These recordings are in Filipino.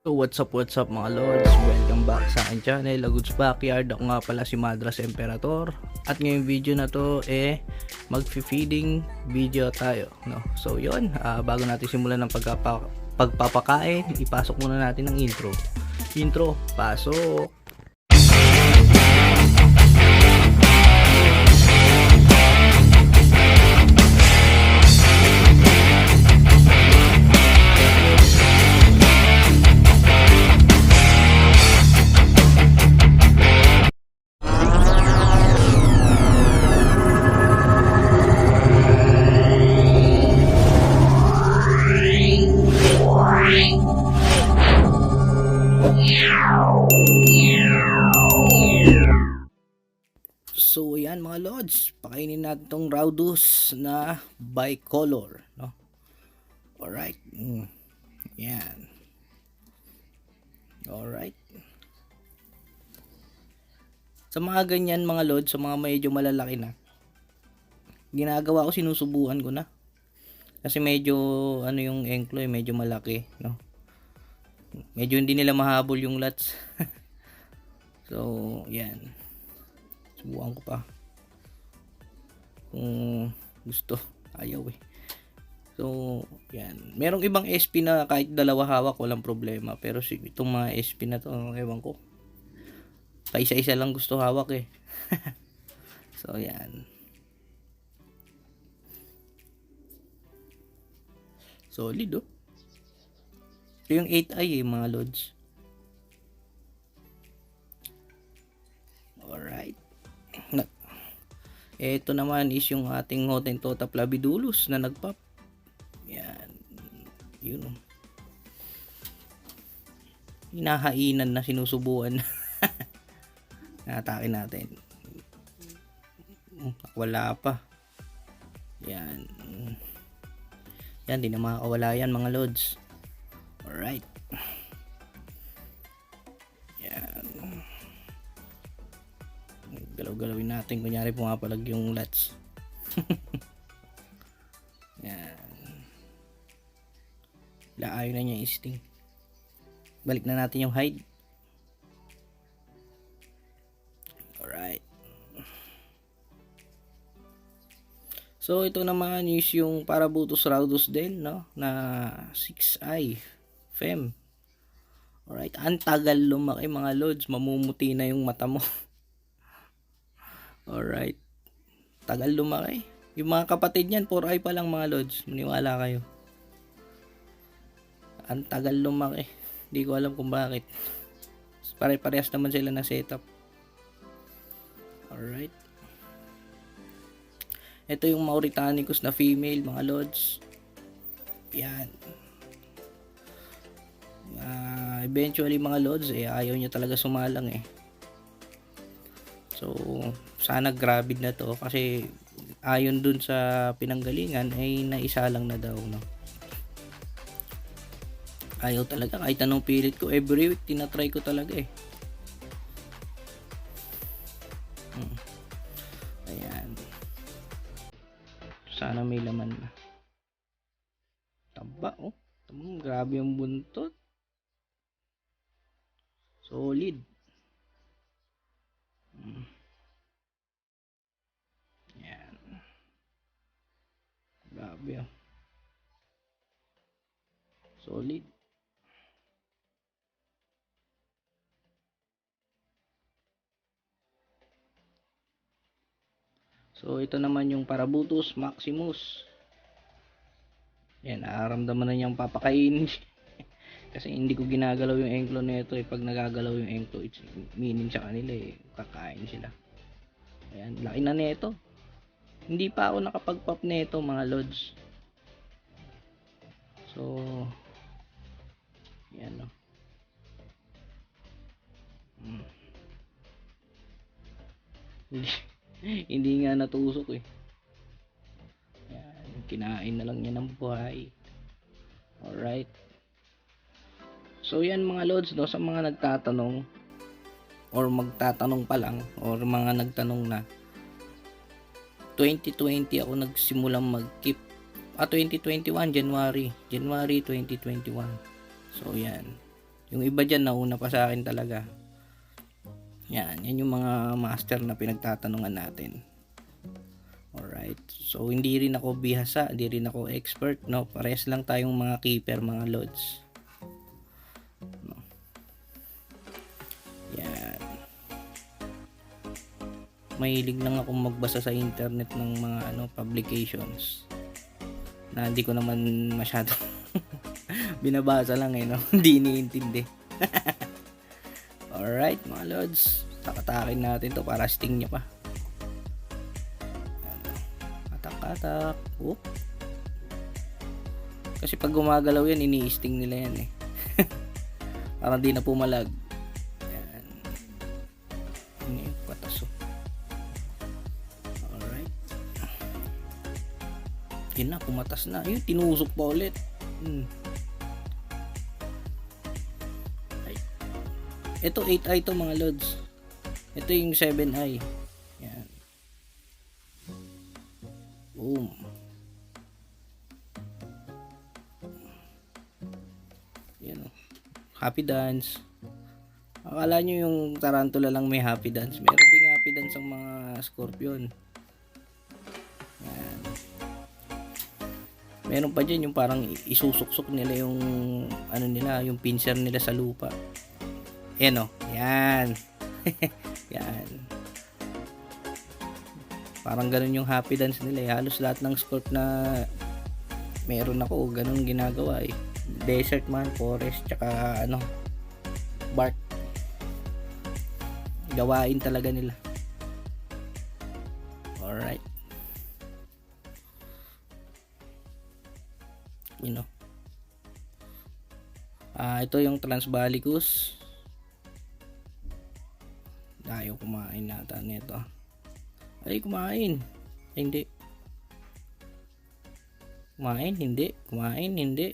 So what's up mga lords, welcome back sa aking channel, Lagods Backyard. Ako nga pala si Madras Imperator. At ngayong video na to mag-feeding video tayo, no? So yun, bago natin simulan ng pagpapakain, ipasok muna natin ang intro, pasok. So yan mga lods, pakainin natin tong Rowdus na bicolor, no? Alright. Yan. Alright. Sa mga ganyan mga lods, sa mga medyo malalaki na, ginagawa ko, sinusubuan ko na. Kasi medyo yung engklo medyo malaki, no? Medyo hindi nila mahabol yung lots. So, yan. Subukan ko pa. Kung gusto, ayaw eh. So, yan. Merong ibang SP na kahit dalawa hawak, walang problema. Pero itong mga SP na to, ewan ko. Paisa-isa lang gusto hawak eh. So, yan. Solid oh. Ito yung 8i mga lods. Alright. Ito naman is yung ating Hottentot Flavidulus na nagpop. Yan. Yun oh. Hinahainan na, sinusubuan. Natake natin. Wala pa. Yan. Yan, di na makakawala yan mga lods. Alright. Yan. Galaw-galawin natin. Kunyari pumapalag yung lats. Yan. Laayo na niya yung sting. Balik na natin yung hide. Alright. So ito naman is yung Parabutus Rowdus din, no? Na 6i Fem. Alright. Ang tagal lumaki mga lods. Mamumuti na yung mata mo. Alright. Tagal lumaki. Yung mga kapatid niyan 4i pa lang mga lods. Maniwala kayo. Ang tagal lumaki. Hindi ko alam kung bakit. Pare-parehas naman sila na setup. Alright. Ito yung Mauritanicus na female mga lods. Yan. Eventually mga lods ayaw niya talaga sumalang eh. So sana gravid na to kasi ayon dun sa pinanggalingan ay naisa lang na daw, no. Ayaw talaga kahit anong pilit ko, every week tinatry ko talaga eh. Ayan. Sana may laman na. Taba oh. Grabe yung buntot. Solid. Yan. Grabe oh. Solid. So ito naman yung Parabutus Maximus. Yan, nararamdaman na niyang papakainin. Kasi hindi ko ginagalaw yung engklo nito eh. Pag nagagalaw yung engklo, it's meaning sa kanila eh. Kakain sila. Ayan, laki na nito. Hindi pa ako nakapag-pop nito mga lods. So, yan o. Hindi nga natusok eh. Ayan, kinain na lang niya ng buhay. Alright. So yan mga lods, no, sa mga nagtatanong or magtatanong pa lang or mga nagtanong na, 2020 ako nagsimulang mag-keep 2021 January 2021. So yan, Yung iba dyan nauna pa sa akin talaga. Yan yung mga master na pinagtatanungan natin. Alright, so hindi rin ako bihasa, hindi rin ako expert, no? Parehas lang tayong mga keeper, mga lods. No? Yan. Mahilig lang ako magbasa sa internet ng mga publications na hindi ko naman masyado binabasa lang no? Hindi iniintindi. Alright mga lods, takatakin natin to para sting niya pa. Katak. Oop. Kasi pag gumagalaw yan, ini-sting nila yan parang di na pumalag. Yan. Ano yung pataso. Alright. Yun na, pumatas na. Yun, tinusok pa ulit. Ito 8i to mga lods. Ito yung 7i. Yan. Boom. Yan o. Happy dance. Akala nyo yung tarantula lang may happy dance. Meron ding happy dance ang mga scorpion. Yan. Meron pa dyan yung parang isusuksok nila yung yung pincer nila sa lupa. Yan o. Yan. Yan. Parang ganun yung happy dance nila. Halos lahat ng scorp na meron ako, ganun ginagawa Desert man, forest, tsaka bark. Gawain talaga nila. Alright. Ito yung Transvalicus. Ayaw kumain nata nito. Ay, kumain. Ay, hindi. Kumain, hindi.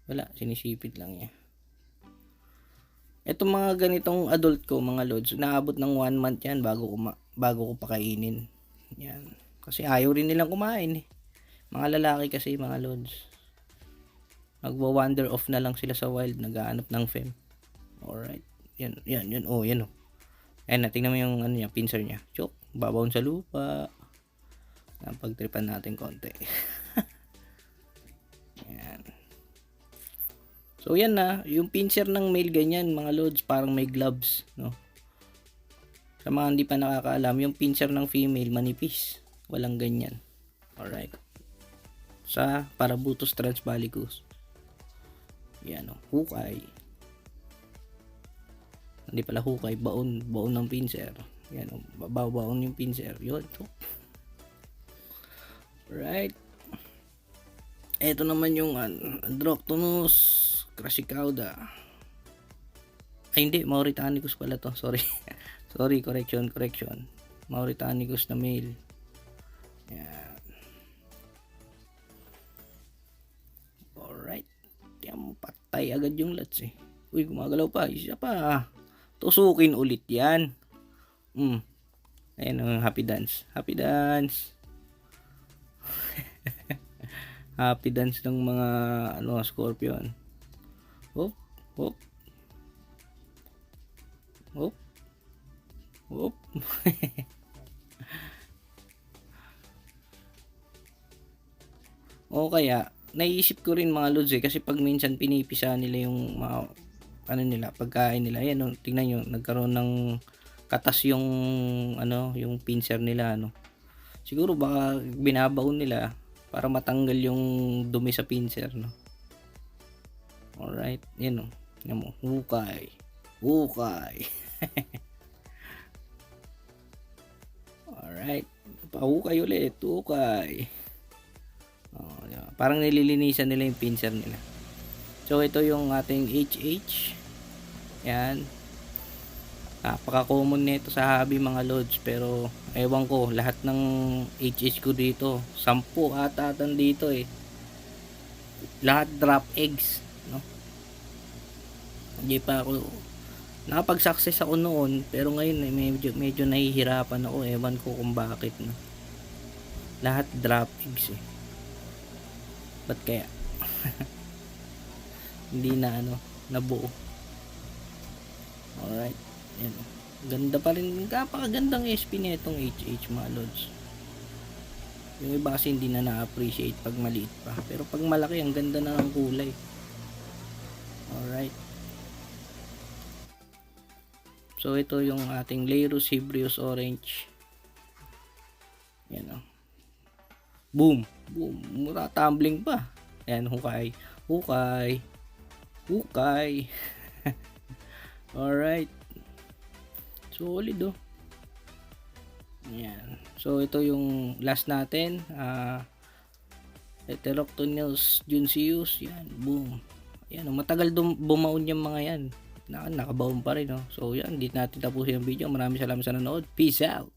Wala, sinisipit lang niya. Ito mga ganitong adult ko, mga lods, naabot ng 1 month yan bago ko pakainin. Yan. Kasi ayaw rin nilang kumain Mga lalaki kasi, mga lods. Magwa-wander off na lang sila sa wild, naghahanap ng fem. Alright. Yan. Oh, yan oh. Ayan, tingnan mo yung pincer niya. Chok, babaon sa lupa. Pagtripan natin konti. Yan. So yan na, yung pincer ng male ganyan, mga lods, parang may gloves, no? Sa mga hindi pa nakakaalam, yung pincer ng female manipis. Walang ganyan. Alright. Sa Parabutus transvalicus. Yan o, hukay. Hindi pala hukay, baon ng pincer. Yan o, baon yung pincer. Yun. Right. Ito naman yung Androctonus crassicauda. Ay hindi, Mauritanicus pala to. Sorry. Sorry, correction. Mauritanicus na male. Yan. Alright. Yan, patay agad yung lots Uy, gumagalaw pa. Isa pa. Tusukin ulit yan. Ayan ang happy dance. Happy dance ng mga scorpion. Hop. O kaya naiisip ko rin mga lods kasi pag minsan pinipisa nila yung mga pagkain nila. Ayan tingnan nyo, nagkaroon ng katas yung yung pincer nila Siguro baka binabaon nila para matanggal yung dumi sa pincer Alright, yan mo, hukay. Alright, pahukay ulit, hukay. Parang nililinisan nila yung pincer nila. So ito yung ating HH. Yan. Napaka-common nito sa hobby mga lods, pero ewan ko, lahat ng HH ko dito 10 ata dito lahat drop eggs hindi pa ako nakapag-success ako noon, pero ngayon medyo nahihirapan ako, ewan ko kung bakit lahat drop eggs ba't kaya hindi na na buo. Alright. Yan. Ganda pa rin. Kapakagandang SP na itong HH mga lods. Yung iba kasi hindi na na-appreciate pag maliit pa. Pero pag malaki, ang ganda na ng kulay. Alright. So ito yung ating Lerus Hibreus Orange. Yan o. Boom. Boom. Mura tumbling pa. Ayan, hukay. Hukay. Hukay. Alright. Solid oh. Ayan. So ito yung last natin. Heteroctonils Junceus. Yan. Boom. Ayan. Matagal bumaon yung mga yan. Nakabaon pa rin oh. So yan. Dito natin tapusin yung video. Maraming salamat sa nanood. Peace out.